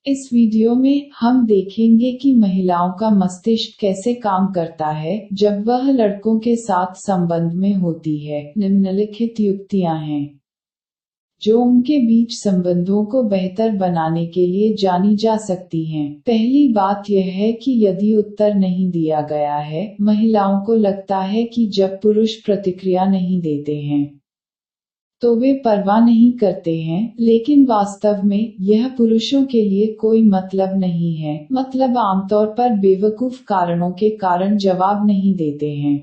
इस वीडियो में हम देखेंगे कि महिलाओं का मस्तिष्क कैसे काम करता है जब वह लड़कों के साथ संबंध में होती है। निम्नलिखित युक्तियां हैं जो उनके बीच संबंधों को बेहतर बनाने के लिए जानी जा सकती हैं। पहली बात यह है कि यदि उत्तर नहीं दिया गया है, महिलाओं को लगता है कि जब पुरुष प्रतिक्रिया नहीं देते हैं तो वे परवाह नहीं करते हैं, लेकिन वास्तव में यह पुरुषों के लिए कोई मतलब नहीं है। मतलब आमतौर पर बेवकूफ कारणों के कारण जवाब नहीं देते हैं,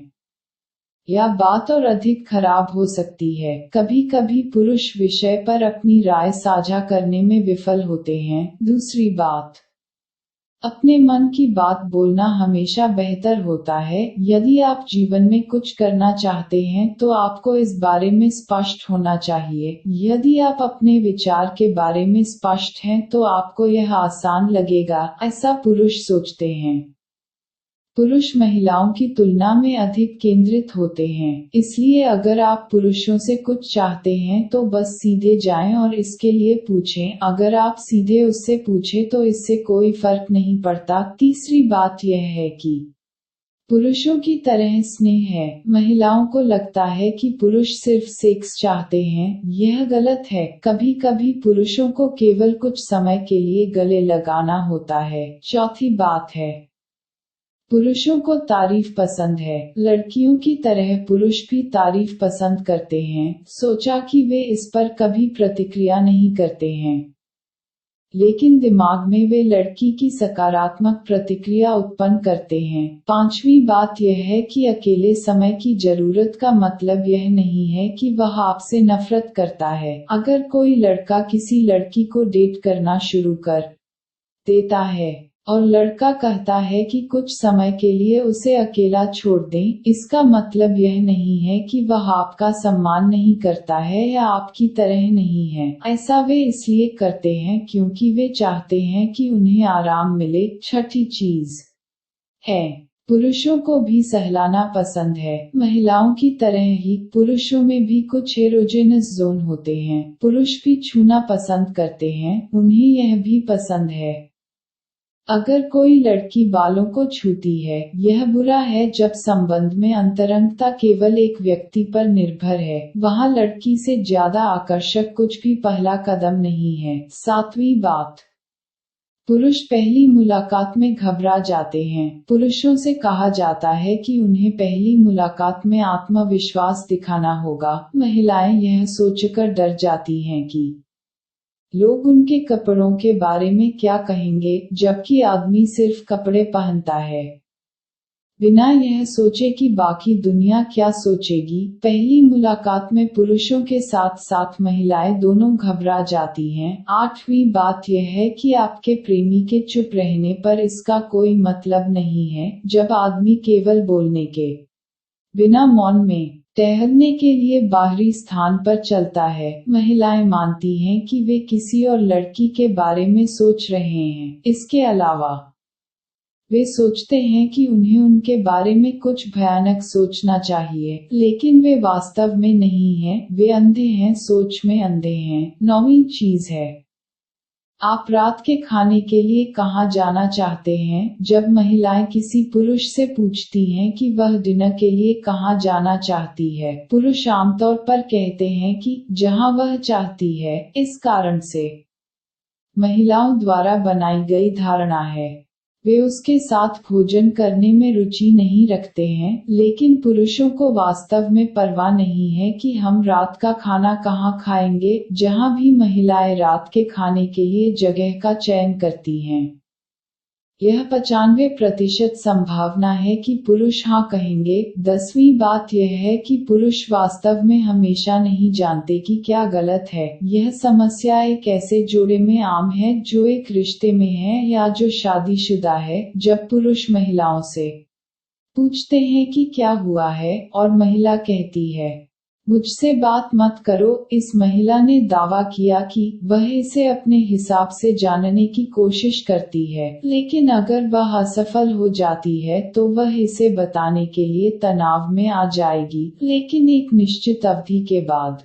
या बात और अधिक खराब हो सकती है। कभी कभी पुरुष विषय पर अपनी राय साझा करने में विफल होते हैं। दूसरी बात, अपने मन की बात बोलना हमेशा बेहतर होता है। यदि आप जीवन में कुछ करना चाहते हैं तो आपको इस बारे में स्पष्ट होना चाहिए। यदि आप अपने विचार के बारे में स्पष्ट हैं तो आपको यह आसान लगेगा, ऐसा पुरुष सोचते हैं। पुरुष महिलाओं की तुलना में अधिक केंद्रित होते हैं, इसलिए अगर आप पुरुषों से कुछ चाहते हैं तो बस सीधे जाएं और इसके लिए पूछें। अगर आप सीधे उससे पूछें तो इससे कोई फर्क नहीं पड़ता। तीसरी बात यह है कि पुरुषों की तरह स्नेह है। महिलाओं को लगता है कि पुरुष सिर्फ सेक्स चाहते हैं। यह गलत है। कभी कभी पुरुषों को केवल कुछ समय के लिए गले लगाना होता है। चौथी बात है, पुरुषों को तारीफ पसंद है। लड़कियों की तरह पुरुष भी तारीफ पसंद करते हैं। सोचा कि वे इस पर कभी प्रतिक्रिया नहीं करते हैं, लेकिन दिमाग में वे लड़की की सकारात्मक प्रतिक्रिया उत्पन्न करते हैं। पांचवी बात यह है कि अकेले समय की जरूरत का मतलब यह नहीं है कि वह आपसे नफरत करता है। अगर कोई लड़का किसी लड़की को डेट करना शुरू कर देता है और लड़का कहता है कि कुछ समय के लिए उसे अकेला छोड़ दें, इसका मतलब यह नहीं है कि वह आपका सम्मान नहीं करता है या आपकी तरह नहीं है। ऐसा वे इसलिए करते हैं क्योंकि वे चाहते हैं कि उन्हें आराम मिले। छठी चीज है, पुरुषों को भी सहलाना पसंद है। महिलाओं की तरह ही पुरुषों में भी कुछ एरोजेनस जोन होते हैं। पुरुष भी छूना पसंद करते हैं, उन्हें यह भी पसंद है अगर कोई लड़की बालों को छूती है। यह बुरा है जब संबंध में अंतरंगता केवल एक व्यक्ति पर निर्भर है। वहाँ लड़की से ज्यादा आकर्षक कुछ भी पहला कदम नहीं है। सातवीं बात, पुरुष पहली मुलाकात में घबरा जाते हैं। पुरुषों से कहा जाता है कि उन्हें पहली मुलाकात में आत्मविश्वास दिखाना होगा। महिलाएं यह सोचकर डर जाती हैं कि लोग उनके कपड़ों के बारे में क्या कहेंगे, जबकि आदमी सिर्फ कपड़े पहनता है बिना यह सोचे कि बाकी दुनिया क्या सोचेगी। पहली मुलाकात में पुरुषों के साथ साथ महिलाएं दोनों घबरा जाती हैं। आठवीं बात यह है कि आपके प्रेमी के चुप रहने पर इसका कोई मतलब नहीं है। जब आदमी केवल बोलने के बिना मौन में टहलने के लिए बाहरी स्थान पर चलता है, महिलाएं मानती हैं कि वे किसी और लड़की के बारे में सोच रहे हैं। इसके अलावा वे सोचते हैं कि उन्हें उनके बारे में कुछ भयानक सोचना चाहिए, लेकिन वे वास्तव में नहीं हैं। वे अंधे हैं, सोच में अंधे हैं। नौवीं चीज है, आप रात के खाने के लिए कहाँ जाना चाहते हैं। जब महिलाएं किसी पुरुष से पूछती हैं कि वह डिनर के लिए कहाँ जाना चाहती है, पुरुष आमतौर पर कहते हैं कि जहाँ वह चाहती है। इस कारण से महिलाओं द्वारा बनाई गई धारणा है वे उसके साथ भोजन करने में रुचि नहीं रखते हैं, लेकिन पुरुषों को वास्तव में परवाह नहीं है कि हम रात का खाना कहाँ खाएंगे। जहाँ भी महिलाएं रात के खाने के लिए जगह का चयन करती हैं, यह 95% संभावना है कि पुरुष हाँ कहेंगे। 10वीं बात यह है कि पुरुष वास्तव में हमेशा नहीं जानते कि क्या गलत है। यह समस्या एक ऐसे जोड़े में आम है जो एक रिश्ते में है या जो शादीशुदा है। जब पुरुष महिलाओं से पूछते हैं कि क्या हुआ है और महिला कहती है मुझसे बात मत करो, इस महिला ने दावा किया कि वह इसे अपने हिसाब से जानने की कोशिश करती है, लेकिन अगर वह असफल हो जाती है तो वह इसे बताने के लिए तनाव में आ जाएगी। लेकिन एक निश्चित अवधि के बाद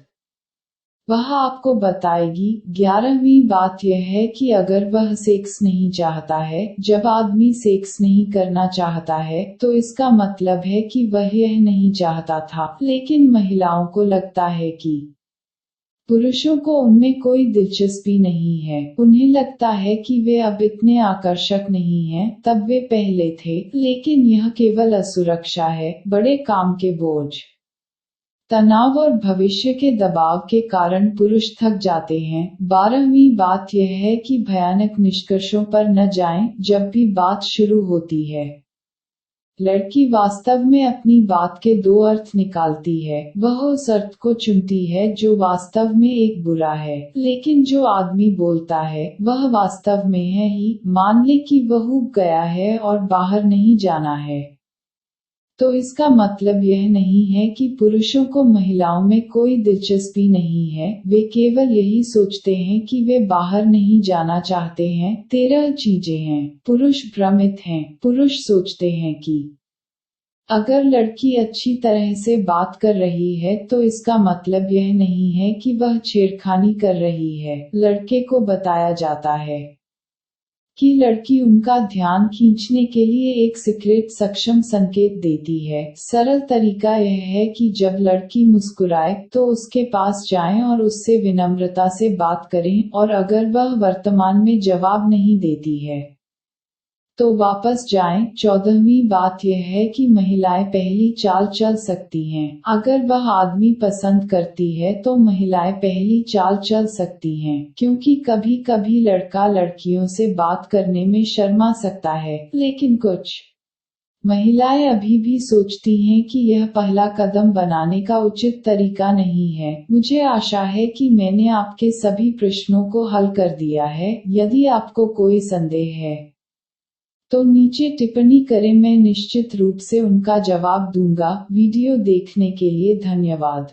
वह आपको बताएगी। 11वीं बात यह है कि अगर वह सेक्स नहीं चाहता है, जब आदमी सेक्स नहीं करना चाहता है, तो इसका मतलब है कि वह यह नहीं चाहता था, लेकिन महिलाओं को लगता है कि पुरुषों को उनमें कोई दिलचस्पी नहीं है। उन्हें लगता है कि वे अब इतने आकर्षक नहीं हैं, तब वे पहले थे, लेकिन यह केवल असुरक्षा है, बड़े काम के बोझ, तनाव और भविष्य के दबाव के कारण पुरुष थक जाते हैं। 12वीं बात यह है कि भयानक निष्कर्षों पर न जाएं। जब भी बात शुरू होती है, लड़की वास्तव में अपनी बात के दो अर्थ निकालती है। वह उस अर्थ को चुनती है जो वास्तव में एक बुरा है, लेकिन जो आदमी बोलता है वह वास्तव में है ही। मान ले कि वह ऊब गया है और बाहर नहीं जाना है, तो इसका मतलब यह नहीं है कि पुरुषों को महिलाओं में कोई दिलचस्पी नहीं है, वे केवल यही सोचते हैं कि वे बाहर नहीं जाना चाहते हैं। 13 चीजें हैं। पुरुष भ्रमित हैं। पुरुष सोचते हैं कि अगर लड़की अच्छी तरह से बात कर रही है तो इसका मतलब यह नहीं है कि वह छेड़खानी कर रही है। लड़के को बताया जाता है कि लड़की उनका ध्यान खींचने के लिए एक सीक्रेट सक्षम संकेत देती है। सरल तरीका यह है कि जब लड़की मुस्कुराए तो उसके पास जाएं और उससे विनम्रता से बात करें, और अगर वह वर्तमान में जवाब नहीं देती है तो वापस जाएं। 14वीं बात यह है कि महिलाएं पहली चाल चल सकती हैं। अगर वह आदमी पसंद करती है तो महिलाएं पहली चाल चल सकती हैं, क्योंकि कभी कभी लड़का लड़कियों से बात करने में शर्मा सकता है, लेकिन कुछ महिलाएं अभी भी सोचती हैं कि यह पहला कदम बनाने का उचित तरीका नहीं है। मुझे आशा है कि मैंने आपके सभी प्रश्नों को हल कर दिया है। यदि आपको कोई संदेह है तो नीचे टिप्पणी करें, मैं निश्चित रूप से उनका जवाब दूंगा। वीडियो देखने के लिए धन्यवाद।